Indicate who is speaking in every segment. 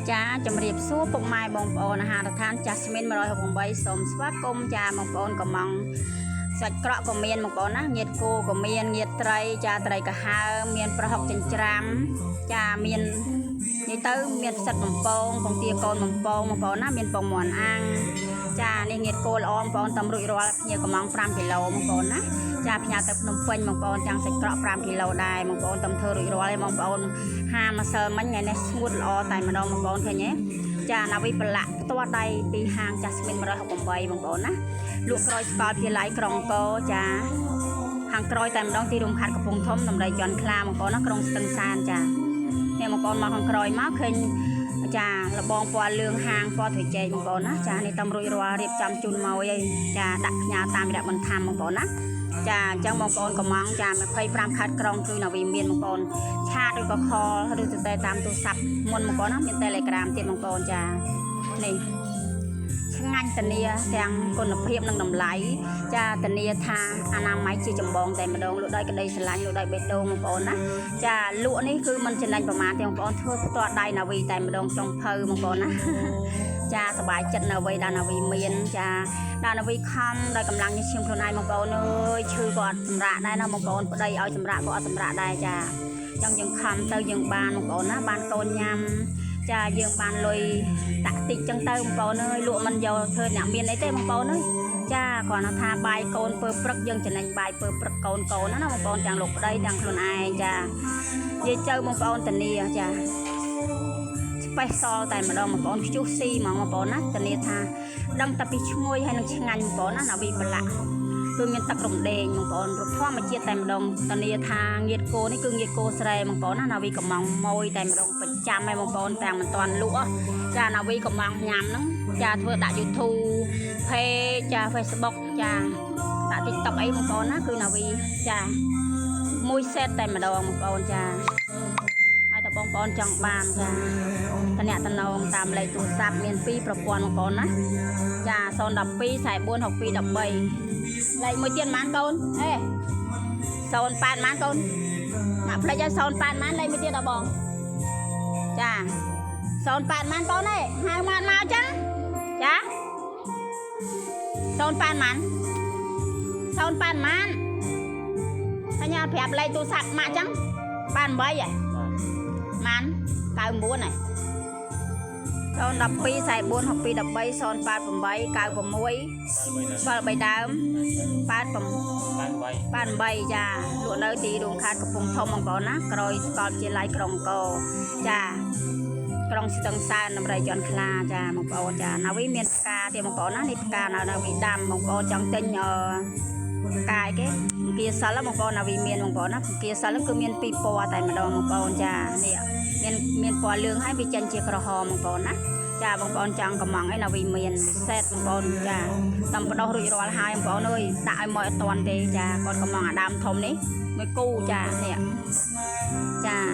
Speaker 1: จ้าจำเรียบสู้ปกไม้บองปอนอาหารทานจัสมินมา168สมสวัสดิ์กรมจ้าบองปอนกำมังสัตว์เกราะก็เมียนบองปอนนะเงียดโกก็เมียนเงียดไตรจ้าไตรก็หาเมียนประหอกจันจรำจ้าเมียนนี่เต้าเมียนสัตว์บองปองบองเตียกอนบองปอนนะเมียนปองหมอนอ่างจ้านี่เงียดโกลอมปอนตำรุยรัวเพียกำมัง5 กิโลบองปอนนะจ้าพญาตะพนมเป่งบองปอนจังสัตว์เกราะ5 กิโลได้บองปอนตำเธอรุยรัวเลยบองปอน5มาเซอร์มันไงเนี่ยสมุดรอแต่มาดองบองปอนแค่นี้จ้านาวิปละตัวใดปีห่างจัสมิน168บองปอนนะลูกกรอยสกอตที่ไหลกรองโกจ้าห่างกรอยแต่มาดองที่รุมขัดกระพงทมนำไรจอนคลาบองปอนนะกรงสตังซานจ้าเนี่ยบองปอนมาห่างกรอยมาเคยจ้าระบองปอเลืองห่างปอถอยใจบองปอนนะจ้าในตำรุยรัวเรียบจำจุนเมาเอ้จ้าดักยาตามดักบรรทามบองปอนนะจ้าจังบองปอนก็มังจ้าไม่ค่อยปรามคัดกรองคือนาวิเมียนบองปอนชาด้วยก็คอหรือจะตามตัวซับมนบองปอนนะเป็นแต่ละกรามเตียนบองปอนจ้านี่ช่างงานตเนียแสงคนเพียบนั่งนำไหลจ้าตเนียทาอนามัยชื่อจำบองแต่มาดองลุได้กันได้สลายลุได้เบ็ดโดงบองปอนนะจ้าลุนี่คือมันจะนั่งประมาณแต่บองปอนทั่วตัวได้นาวีแต่มาดองจงเพอบองปอนนะจ้าสบายจัดนาวีดานาวีเมียนจ้าดานาวีคำได้กำลังจะเชื่อมโคลนายบองปอนเลยชื่อก่อนสำระได้นะบองปอนได้เอาสำระก็เอาสำระได้จ้าจังยังคำเตยยังบานบองปอนนะบานโกนยำจ้ายังบานลอยตักติจังเตยบองปอนเลยลวมันโยเธอเนี่ยเมียนไอเต้บองปอนเลยจ้าก่อนทาใบโกนเปิดปรักยังจะนั่งใบเปิดปรักโกนนะบองปอนจังหลบได้จังโคลนายจ้าเยเจอบองปอนตันนี่จ้าไปซอแต่มาดองบองปอนชุซีมองบองปอนนะตันนี่ทาดังตะปีช่วยให้นังช่างงานบองปอนนะนาวีปละคือเงินตะกรุ่มแดงบองปอนรถท่อมาเจียแต่มาดองตันนี่ทาเงียดโกนี่คือเงียดโกสไรบองปอนนะนาวีกับมองมอยแต่มาดองประจำให้บองปอนแต่มันตอนลุ่จ้านาวีกับมองยำนั่งจ้าเธอด่ายูทูเพจ้าเฟซบุ๊กจ้าด่าติ๊กต็อกไอ้บองปอนนะคือนาวีจ้ามวยเซตแต่มาดองบองปอนจ้าแต่บองปอนจังบานจ้าตะเนี่ยตะนองตามเลยตัวซับเมียนปีประกวดบองปอนนะจ้าโซนดับปีใส่บุญ6 ปีดับใบเลยมวยเตียนมันก่อนเอ้โซนปานมันก่อนมาพระเจ้าโซนปานมันเลยมวยเตียนดับบองจ้าโซนปานมันก่อนเลยหายมันมาจ้าจ้าโซนปานมันถ้าญาติแผลเลยตัวซับมาจังปานใบอ่ะมันกายม้วนnàyโซนดับปีใส่บุญ6 ปีดับใบโซนปานผมใบกายผมมวยใบดำปานใบจ้าหลวงเลยตีดวงขาดกระปุกทองมังกรนะกรอยกอบเจริญกรองโกจ้ากรองสิตังซานน้ำไรจอนคลาจ้ามังกรจ้านาวิเมียนกาเตียมังกรนะนิกานาวิดำมังกรจังเต็งกายcái kia sao lắm một con nào vì miền một con á kia sao lắm cứ miền pi po tại mà đòn một con cha nè miền po lương hay bị chân chia cờ hò một con á cha một con chẳng có mỏng ấy nào vì miền set một con cha tầm đâu rồi hai một con ơi đại mọi toàn thế cha con có mỏng đam thom đấy mới cu cha nè cha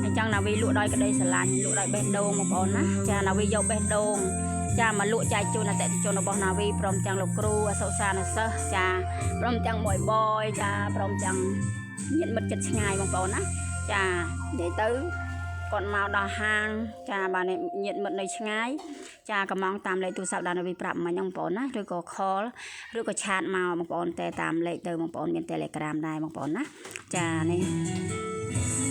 Speaker 1: anh chẳng nào vì lụa đôi cái đây sờ lạnh lụa đôi bên đâu một con á cha nào vì dâu bên đâuจ้ามาลุใจจูนแต่จูนบอกนาวีพร้อมจังลูกครูโซซานะเซจ้าพร้อมจังบ่อยบอยจ้าพร้อมจังเย็นมันจะง่ายบางปอนนะจ้าเดี๋ยวตื้อก่อนมาดอหางจ้าบานเนี่ยเย็นมันในง่ายจ้ากำลังตามเลยตัวสับดานาวีปรับมายังปอนนะหรือก็คอลหรือก็ชาร์จมาบางปอนแต่ตามเลยเติมบางปอนเป็นเทเลกรามได้บางปอนนะจ้านี่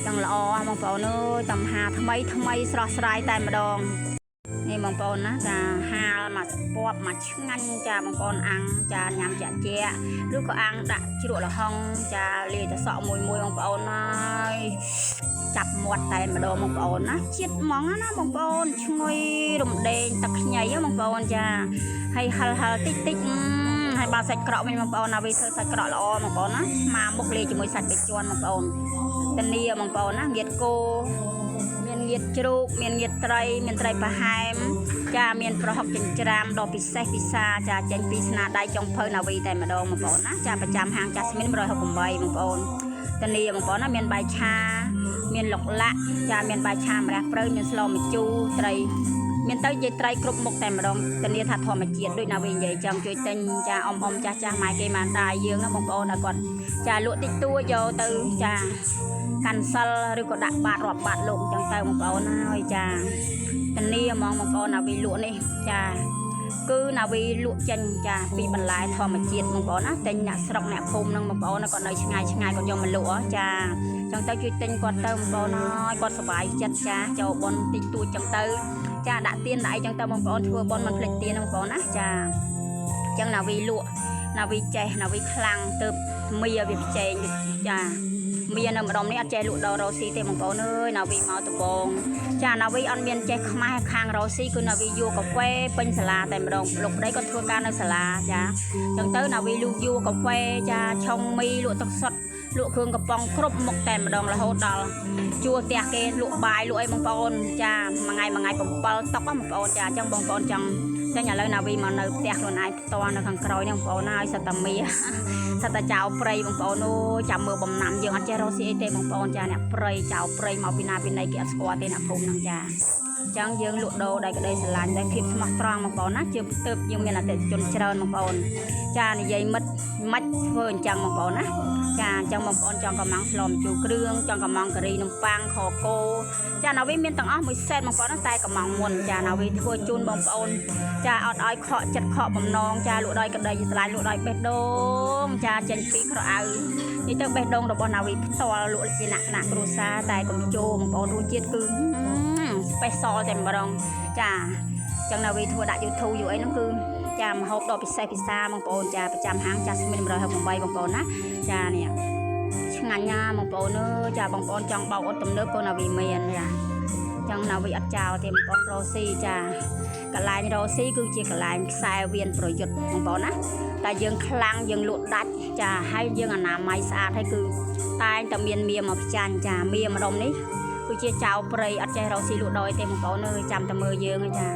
Speaker 1: จังละอบางปอนเอ้ยตำหาทำไมสระสายแต่มาดองนี่บางปอนนะจะหามาสปอร์ตมาช่างจะบางปอนอังจะยำจะเจ๊หรือก็อังดักชิโร่ละห้องจะเลี้ยจะสอบมวยบางปอนนะจับหมดแต่มาโดนบางปอนนะเช็ดมองนะบางปอนช่วยดมเดงตักใหญ่บางปอนจะให้ฮัลติ๊กให้บาใส่กระเป็นบางปอนนะวิเธอใส่กระละอบางปอนนะมาบุกเลี้ยจะมวยใส่ไปจวนบางปอนตันเนียบางปอนนะเกียดโกเมียนจรูกเมียนไตรปะไฮมจ้าเมียนประหอบจันจรามดอกพิเศษพิซาจ้าเจนพิสนาได้จงเพอนาวีแต่มาดองบางปอนนะจ้าประจำห่างจัสมิน168บางปอนตอนนี้บางปอนนะเมียนใบชาเมียนหลกละจ้าเมียนใบชามาแล้วเปรย์เมียนสโลมจูไตรเมียนเต้ยไตรกรุบมกแต่มาดองตอนนี้ถัดทอมาเจียดด้วยนาวีใหญ่จังช่วยเต็งจ้าอมจ้าไม้เกมันตายเยืองนะบางปอนนะก่อนจ้าลวดติดตัวโยตือจ้ากันซัลหรือก็ดักบาดรอบบาดลงจังเตยบางปอนนะจ้า នីហ្មងបងប្អូនណាវីលក់នេះចាគឺណាវីលក់ចេញចាពីបន្លែធម្មជាតិបងប្អូនណាទិញអ្នកស្រុកអ្នកភូមិនឹងបងប្អូនគាត់នៅឆ្ងាយគាត់យកមកលក់ចាចឹងទៅជួយទិញគាត់ទៅបងប្អូនហើយគាត់សប្បាយចិត្តចាចូលបនតិចតួចចឹងទៅចាដាក់ទៀនដាក់អីចឹងទៅបងប្អូនធ្វើបនមិនភ្លេចទៀនបងប្អូនណាចាចឹងណាវីលក់ណាវីចេះណាវីខ្លាំងទៅមីវាផ្សេងចាមាននៅម្ដុំនេះអត់ចេះលក់ដល់រ៉ូស៊ីទេបងប្អូនអើយណាវីមកដំបងចាណាវីអត់មានចេះខ្មែរខាងរ៉ូស៊ីគឺណាវីយកកាហ្វេពេញសាលាតែម្ដងលោកប្តីគាត់ធ្វើការនៅសាលាចាអញ្ចឹងទៅណាវីលក់យកកាហ្វេចាឆុងមីលក់ទឹកសុទ្ធលក់គ្រឿងកំប៉ុងគ្រប់មុខតែម្ដងរហូតដល់ជួលផ្ទះគេលក់បាយលក់អីបងប្អូនចាមួយថ្ងៃ7តុកបងប្អូនចាអញ្ចឹងបងប្អូនចង់ចឹងឥឡូវណាវីមកនៅផ្ទះខ្លួនឯងផ្ទាល់នៅខាងក្រោយនេះបងប្អូនហើយសត្វតាមីសត្វតាចៅព្រៃបងប្អូនអូចាំមើលបំណាំយើងអត់ចេះរកស៊ីអីទេបងប្អូនចាអ្នកព្រៃចៅព្រៃមកពីណាពីណីគេអត់ស្គាល់ទេអ្នកភូមិហ្នឹងចាចឹងយើងលក់ដូរដោយក្តីស្រឡាញ់ដោយភាពស្មោះត្រង់បងប្អូនណាជឿទៅយើងមានអតិថិជនច្រើនបងប្អូនចានិយាយមិត្តមិនធ្វើអញ្ចឹងបងប្អូនណាចាអញ្ចឹងបងប្អូនចង់កំងស្លមជូរគ្រឿងចង់កំងការីនំប៉័ងខគោចាណាវីមានទាំងអស់មួយសេតបងប្អូនណាតែកំងមុនចាណាវីធ្វើជូនបងប្អូនចាអត់ឲ្យខកចិត្តខកបំណងចាលក់ដោយក្តីស្រឡាញ់លក់ដោយបេះដូងចាចេញពីក្រអៅនេះទៅបេះដូងរបស់ណាវីផ្ទាល់លក់ជាណៈគ្រួសារតែកុំជោបងប្អូនរសជាតិគឺspecial តែម្ដងចាអញ្ចឹងណាវីធ្វើដាក់ YouTube យូរអីហ្នឹងគឺចាម្ហូបដ៏ពិសេសពិសាបងប្អូនចាប្រចាំហាង Jasmine 168បងប្អូនណាចានេះឆ្ងាញ់ណាបងប្អូនអើយចាបងប្អូនចង់បោកអត់ទំនើបក៏ណាវីមានចាអញ្ចឹងណាវីអត់ចោលទេបងប្អូនរ៉ូស៊ីចាកន្លែងរ៉ូស៊ីគឺជាកន្លែងខ្សែវៀនប្រយុទ្ធបងប្អូនណាតែយើងខ្លាំងយើងលក់ដាច់ចាហើយយើងអនាម័យស្អាតហើយគឺតែងតែមានមៀមកផ្ចាញ់ចាមៀម្ដុំនេះគឺជាចៅព្រៃអត់ចេះរកស៊ីលក់ដោយទេបងប្អូនអើយចាំតែមើលយើងឯងចា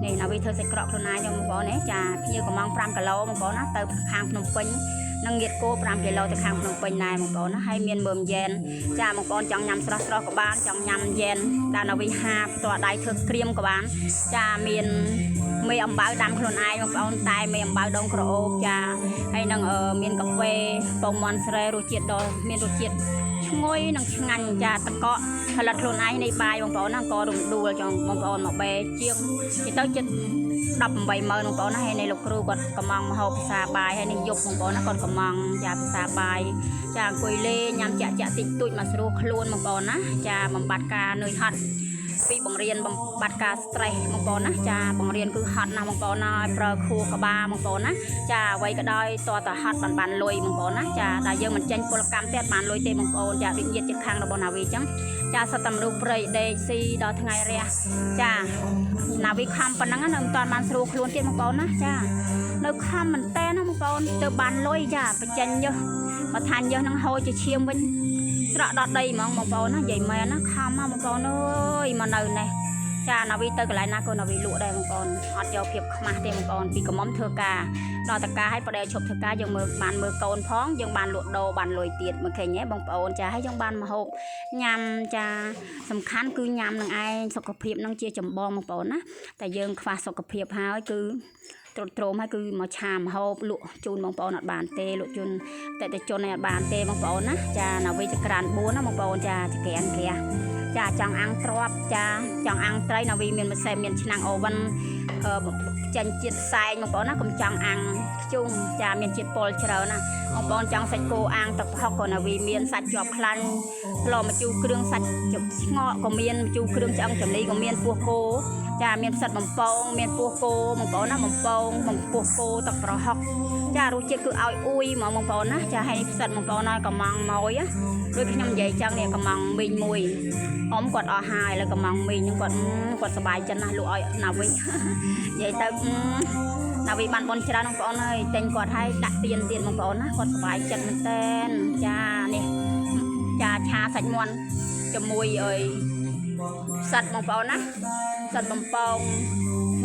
Speaker 1: នេះណាវីធ្វើសាច់ក្រកខ្លួនឯងយកបងប្អូនណាចាភ្ញៀវកំង5គីឡូបងប្អូនណាទៅខាងភ្នំពេញនឹងងៀតគោ5គីឡូទៅខាងភ្នំពេញដែរបងប្អូនណាហើយមានមើមយ៉ែនចាបងប្អូនចង់ញ៉ាំស្រស់ក៏បានចង់ញ៉ាំយ៉ែនដល់ណាវីហាផ្ទាល់ដៃធ្វើក្រៀមក៏បានចាមានមេអំបៅដាំខ្លួនឯងបងប្អូនតែមេអំបៅដងក្រអូបចាហើយនឹងមានកាហ្វេពងមាន់ស្រែរសជាតិដ៏មានរសជាតិឈ្ងុយនិងឆ្ងាញ់ចាតកកផលិតខ្លួនឯងនៃបាយបងប្អូនណាក៏រំដួលចង់បងប្អូនមកបេជាងទៅចិត្ត180000បងប្អូនណាហើយនៃលោកគ្រូគាត់កំងមហោបភាសាបាយហើយនេះយប់បងប្អូនណាគាត់កំងចាភាសាបាយចាអង្គុយលេងញ៉ាំចាក់តិចតួចមកស្រួលខ្លួនបងប្អូនណាចាបំបត្តិការនឿយហត់ពីបង្រៀនបំបត្តិការ stress បងប្អូនណាចាបង្រៀនគឺហត់ណាស់បងប្អូនណាឲ្យប្រើខួរក្បាលបងប្អូនណាចាអ្វីក៏ដោយតតែហត់បានលុយបងប្អូនណាចាតែយើងមិនចេញពលកម្មទេអត់បានលុយទេបងប្អូនចាវិញ្ញាណចិត្តខាងរបស់ណាវីអញ្ចឹងចាសត្វតែមនុស្សព្រៃដេកស៊ីដល់ថ្ងៃរះចាណាវីខំប៉ុណ្ណឹងនៅមិនតាន់បានស្រួលខ្លួនទៀតបងប្អូនណាចានៅខំមែនតើណាបងប្អូនទៅបានលុយចាបញ្ចេញយើមកថាញយើនឹងហូរជាឈាមវិញស្រក់ដល់ដីហ្មងបងប្អូនណានិយាយមែនណាខំមកបងប្អូនអើយមកនៅនេះចាណាវីទៅកន្លែងណាក៏ណាវីលក់ដែរបងប្អូនអត់យកភាពខ្មាស់ទេបងប្អូនពីកំមុំធ្វើការដល់តការឲ្យប្តីឈប់ធ្វើការយើងបានមើលកូនផងយើងបានលក់ដូរបានលុយទៀតមកឃើញទេបងប្អូនចាហើយយើងបានមហូបញ៉ាំចាសំខាន់គឺញ៉ាំនឹងឯងសុខភាពនឹងជាចម្បងបងប្អូនណាតែយើងខ្វះសុខភាពហើយគឺត្រុតត្រោមហើយគឺមកឆាមហូបលក់ជូនបងប្អូនអត់បានទេលក់ជូនតែជនឯអត់បានទេបងប្អូនណាចាណាវីចក្រាន4ណាបងប្អូនចាចក្រានក្រាចាចង់អាំងទ្រាប់ចាចង់អាំងត្រីណាវីមានម៉ាស៊ីនមានឆ្នាំងអូវិនចាញ់ជាតិសែងបងប្អូនណាកុំចង់អាំងខ្ជុំចាមានជាតិពុលច្រើនណាបងប្អូនចង់សាច់គោអាំងទឹកផុកក៏ណាវីមានសាច់ជាប់ខ្លាញ់ស្លម្ជូរគ្រឿងសាច់ស្ងក់ក៏មានម្ជូរគ្រឿងឆ្អឹងចំណីក៏មានពោះគោចាមានផ្សិតបំពងមានពោះគោបងប្អូនណាបំពងពោះគោទឹកប្រហុកចារសជាតិគឺឲ្យអ៊ុយហ្មងបងប្អូនណាចាហើយផ្សិតបងប្អូនណាកំងម៉ួយដូចខ្ញុំនិយាយចឹងនេះកំងមីងមួយអ៊ំគាត់អស់ហើយឥឡូវកំងមីងហ្នឹងគាត់សប្បាយចិត្តណាស់លក់ឲ្យណាវិញនិយាយទៅណាវីបានបនច្រើនបងប្អូនអើយតែងគាត់ឲ្យដាក់ទៀនទៀតបងប្អូនណាគាត់សប្បាយចិត្តមែនតើចានេះចាឆាសាច់មាន់ជាមួយអើយផ្សិតបងប្អូនណាផ្សិតបំពង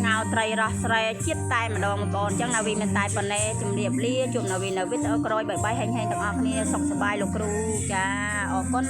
Speaker 1: ងៅត្រីរស់ស្រែជាតិតែម្ដងបងប្អូនអញ្ចឹងណាវីមានតែប៉ុណ្ណេះជំរាបលាជួបណាវីនៅវីដេអូក្រោយបាយហេងទាំងអស់គ្នាសុខសប្បាយលោកគ្រូចាអរគុណ